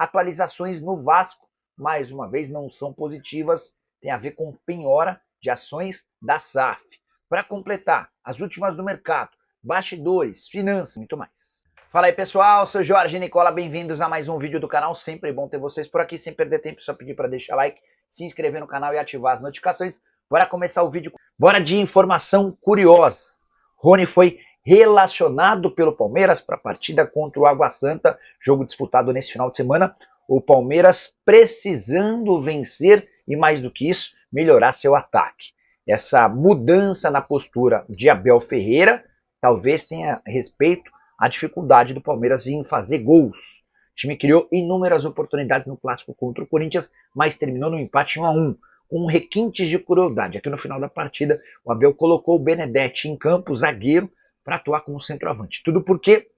atualizações no Vasco, mais uma vez, não são positivas, tem a ver com penhora de ações da SAF. Para completar, as últimas do mercado, bastidores, finanças, muito mais. Fala aí pessoal, sou Jorge Nicola, bem-vindos a mais um vídeo do canal, sempre bom ter vocês por aqui, sem perder tempo, só pedir para deixar like, se inscrever no canal e ativar as notificações. Bora começar o vídeo, bora de informação curiosa. Rony foi relacionado pelo Palmeiras para a partida contra o Água Santa, jogo disputado nesse final de semana. O Palmeiras precisando vencer e, mais do que isso, melhorar seu ataque. Essa mudança na postura de Abel Ferreira talvez tenha respeito à dificuldade do Palmeiras em fazer gols. O time criou inúmeras oportunidades no clássico contra o Corinthians, mas terminou no empate 1-1, com requintes de crueldade. Aqui no final da partida, o Abel colocou o Benedetti em campo, zagueiro, para atuar como centroavante. Tudo porque,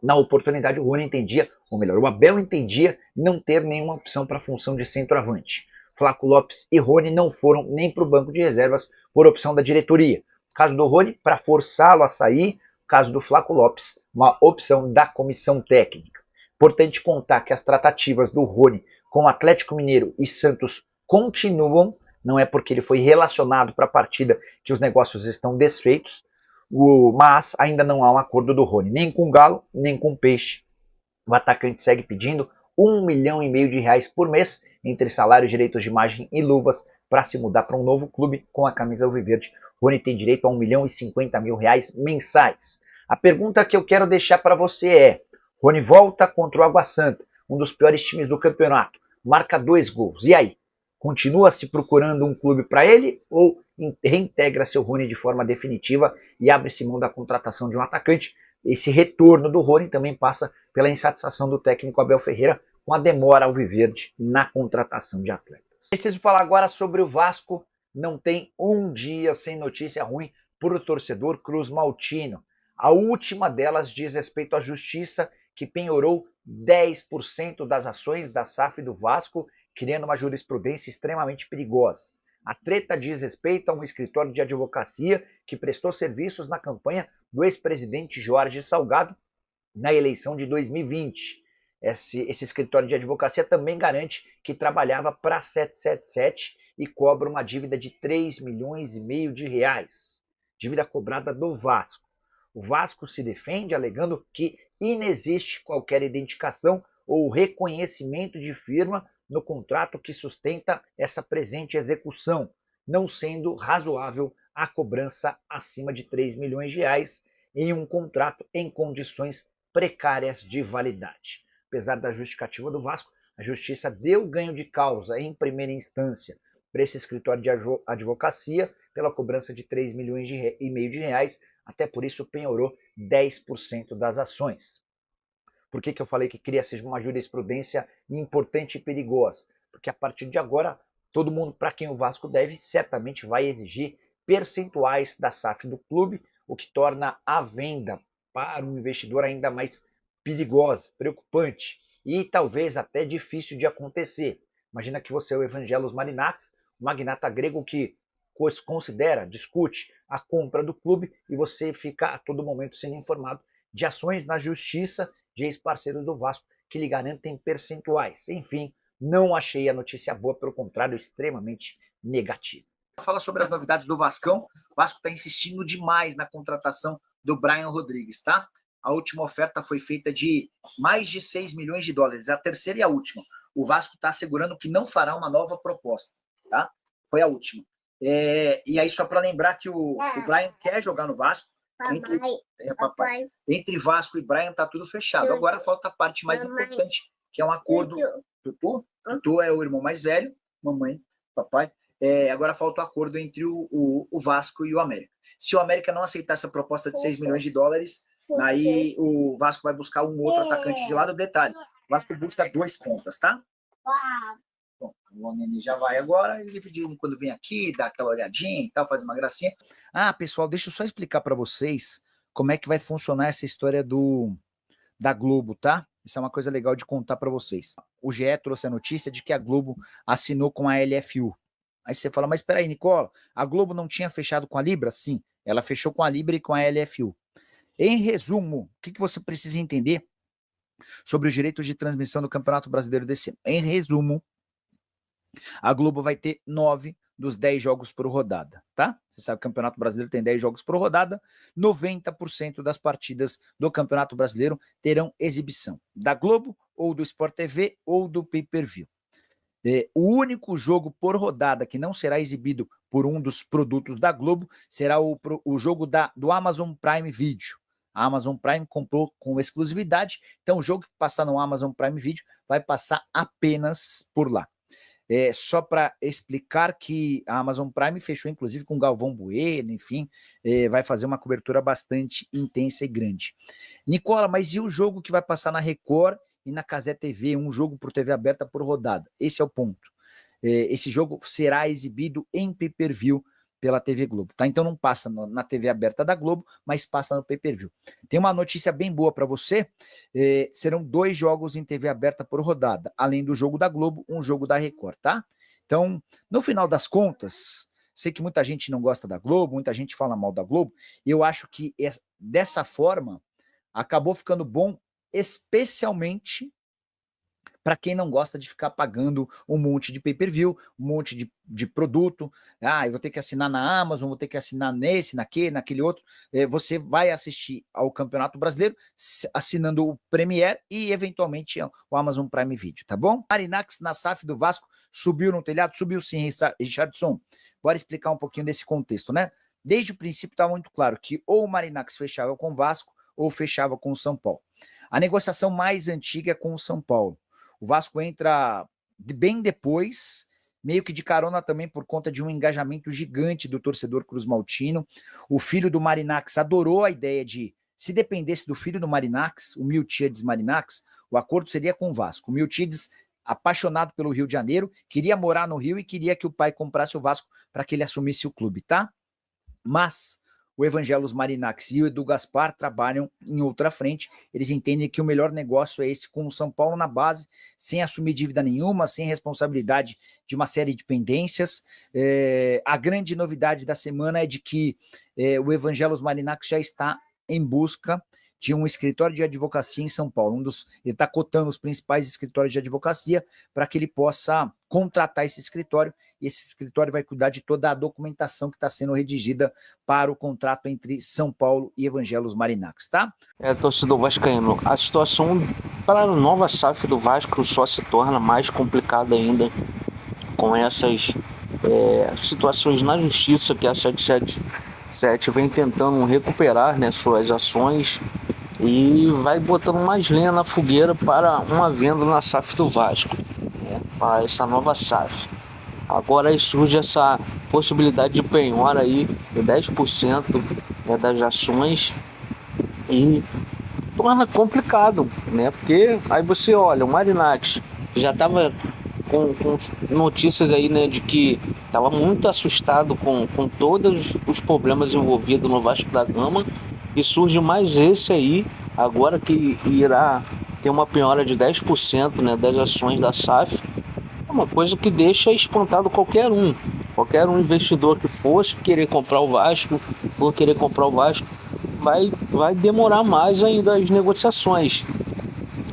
na oportunidade, o Rony entendia, ou melhor, o Abel entendia não ter nenhuma opção para a função de centroavante. Flaco Lopes e Rony não foram nem para o banco de reservas por opção da diretoria. No caso do Rony, para forçá-lo a sair. No caso do Flaco Lopes, uma opção da comissão técnica. Importante contar que as tratativas do Rony com o Atlético Mineiro e Santos continuam. Não é porque ele foi relacionado para a partida que os negócios estão desfeitos. Mas ainda não há um acordo do Rony, nem com o Galo, nem com o Peixe. O atacante segue pedindo R$1,5 milhão por mês, entre salário, direitos de imagem e luvas, para se mudar para um novo clube com a camisa alviverde. Rony tem direito a R$1,50 milhão mensais. A pergunta que eu quero deixar para você é: Rony volta contra o Água Santa, um dos piores times do campeonato, marca 2 gols. E aí? Continua se procurando um clube para ele ou reintegra seu Rony de forma definitiva e abre-se mão da contratação de um atacante? Esse retorno do Rony também passa pela insatisfação do técnico Abel Ferreira com a demora alviverde na contratação de atletas. Preciso falar agora sobre o Vasco. Não tem um dia sem notícia ruim para o torcedor Cruz Maltino. A última delas diz respeito à justiça, que penhorou 10% das ações da SAF do Vasco, criando uma jurisprudência extremamente perigosa. A treta diz respeito a um escritório de advocacia que prestou serviços na campanha do ex-presidente Jorge Salgado na eleição de 2020. Esse escritório de advocacia também garante que trabalhava para a 777 e cobra uma dívida de R$3,5 milhões. Dívida cobrada do Vasco. O Vasco se defende alegando que inexiste qualquer identificação ou reconhecimento de firma no contrato que sustenta essa presente execução, não sendo razoável a cobrança acima de R$3 milhões em um contrato em condições precárias de validade. Apesar da justificativa do Vasco, a Justiça deu ganho de causa em primeira instância para esse escritório de advocacia pela cobrança de R$3,5 milhões, até por isso penhorou 10% das ações. Por que eu falei que cria-se uma jurisprudência importante e perigosa? Porque a partir de agora, todo mundo para quem o Vasco deve certamente vai exigir percentuais da SAF do clube, o que torna a venda para o investidor ainda mais perigosa, preocupante e talvez até difícil de acontecer. Imagina que você é o Evangelos Marinakis, um magnata grego que considera, discute a compra do clube e você fica a todo momento sendo informado de ações na justiça de ex-parceiros do Vasco que lhe garantem percentuais. Enfim, não achei a notícia boa, pelo contrário, extremamente negativa. Fala sobre as novidades do Vascão. O Vasco está insistindo demais na contratação do Brian Rodrigues, tá? A última oferta foi feita de mais de $6 milhões, a terceira e a última. O Vasco está assegurando que não fará uma nova proposta, tá? Foi a última. E aí, só para lembrar que o Brian quer jogar no Vasco. Entre Vasco e Brian tá tudo fechado. Agora falta a parte mais importante, que é um acordo. Tutu é o irmão mais velho, mamãe, papai. Agora falta o acordo entre o Vasco e o América. Se o América não aceitar essa proposta de $6 milhões, aí o Vasco vai buscar um outro atacante de lado. Detalhe, o Vasco busca 2 pontas, tá? Bom, o Nenê já vai agora, ele quando vem aqui, dá aquela olhadinha e tal, faz uma gracinha. Ah, pessoal, deixa eu só explicar para vocês como é que vai funcionar essa história da Globo, tá? Isso é uma coisa legal de contar para vocês. O GE trouxe a notícia de que a Globo assinou com a LFU. Aí você fala, mas espera aí, Nicola, a Globo não tinha fechado com a Libra? Sim, ela fechou com a Libra e com a LFU. Em resumo, o que você precisa entender sobre os direitos de transmissão do Campeonato Brasileiro desse ano. Em resumo, a Globo vai ter 9 dos 10 jogos por rodada, tá? Você sabe que o Campeonato Brasileiro tem 10 jogos por rodada, 90% das partidas do Campeonato Brasileiro terão exibição da Globo, ou do Sport TV, ou do Pay-Per-View. O único jogo por rodada que não será exibido por um dos produtos da Globo será o jogo do Amazon Prime Video. A Amazon Prime comprou com exclusividade, então o jogo que passar no Amazon Prime Video vai passar apenas por lá. Só para explicar que a Amazon Prime fechou inclusive com Galvão Bueno, enfim, vai fazer uma cobertura bastante intensa e grande. Nicola, mas e o jogo que vai passar na Record e na Cazé TV, um jogo por TV aberta por rodada? Esse é o ponto. Esse jogo será exibido em pay-per-view pela TV Globo, tá? Então não passa na TV aberta da Globo, mas passa no pay-per-view. Tem uma notícia bem boa para você, serão 2 jogos em TV aberta por rodada, além do jogo da Globo, um jogo da Record, tá? Então, no final das contas, sei que muita gente não gosta da Globo, muita gente fala mal da Globo, eu acho que dessa forma acabou ficando bom, especialmente para quem não gosta de ficar pagando um monte de pay-per-view, um monte de produto. Eu vou ter que assinar na Amazon, vou ter que assinar naquele outro. Você vai assistir ao Campeonato Brasileiro assinando o Premiere e, eventualmente, o Amazon Prime Video, tá bom? Marinacks na SAF do Vasco subiu no telhado? Subiu sim, Richardson. Bora explicar um pouquinho desse contexto, né? Desde o princípio está muito claro que ou o Marinacks fechava com o Vasco ou fechava com o São Paulo. A negociação mais antiga é com o São Paulo. O Vasco entra bem depois, meio que de carona também por conta de um engajamento gigante do torcedor cruzmaltino. O filho do Marinacks adorou a ideia de, se dependesse do filho do Marinacks, o Miltiades Marinacks, o acordo seria com o Vasco. O Miltiades, apaixonado pelo Rio de Janeiro, queria morar no Rio e queria que o pai comprasse o Vasco para que ele assumisse o clube, tá? Mas o Evangelos Marinacks e o Edu Gaspar trabalham em outra frente. Eles entendem que o melhor negócio é esse com o São Paulo na base, sem assumir dívida nenhuma, sem responsabilidade de uma série de pendências. A grande novidade da semana é de que o Evangelos Marinacks já está em busca de um escritório de advocacia em São Paulo. Ele está cotando os principais escritórios de advocacia para que ele possa contratar esse escritório, e esse escritório vai cuidar de toda a documentação que está sendo redigida para o contrato entre São Paulo e Evangelos Marinacks, tá? Torcedor vascaíno, a situação para a nova SAF do Vasco só se torna mais complicada ainda com essas situações na justiça que a 777 vem tentando recuperar, né, suas ações, e vai botando mais lenha na fogueira para uma venda na SAF do Vasco, né, para essa nova SAF. Agora aí surge essa possibilidade de penhora aí de 10%, né, das ações, e torna complicado, né? Porque aí você olha, o Marinacks já estava com notícias aí, né, de que estava muito assustado com todos os problemas envolvidos no Vasco da Gama, e surge mais esse aí, agora que irá ter uma penhora de 10%, né, das ações da SAF. É uma coisa que deixa espantado qualquer um investidor que fosse querer comprar o Vasco, vai demorar mais ainda as negociações.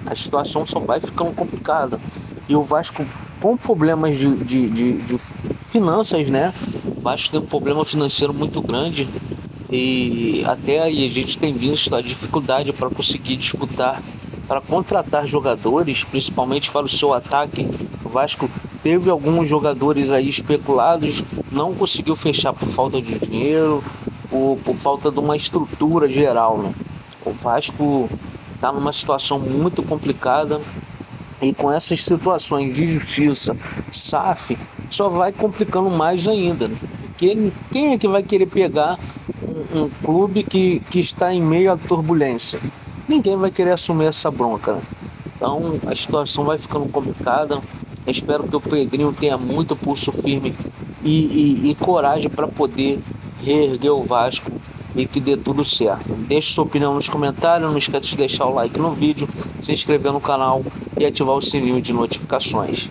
A situação só vai ficando complicada. E o Vasco, com problemas de finanças, né? O Vasco tem um problema financeiro muito grande, e até aí a gente tem visto a dificuldade para conseguir disputar, para contratar jogadores, principalmente para o seu ataque. O Vasco teve alguns jogadores aí especulados, não conseguiu fechar por falta de dinheiro, por falta de uma estrutura geral, né? O Vasco está numa situação muito complicada, e com essas situações de justiça, SAF, só vai complicando mais ainda, né? Porque quem é que vai querer pegar um clube que está em meio à turbulência? Ninguém vai querer assumir essa bronca, né? Então a situação vai ficando complicada. Eu espero que o Pedrinho tenha muito pulso firme e coragem para poder reerguer o Vasco e que dê tudo certo. Deixe sua opinião nos comentários, não esqueça de deixar o like no vídeo, se inscrever no canal e ativar o sininho de notificações.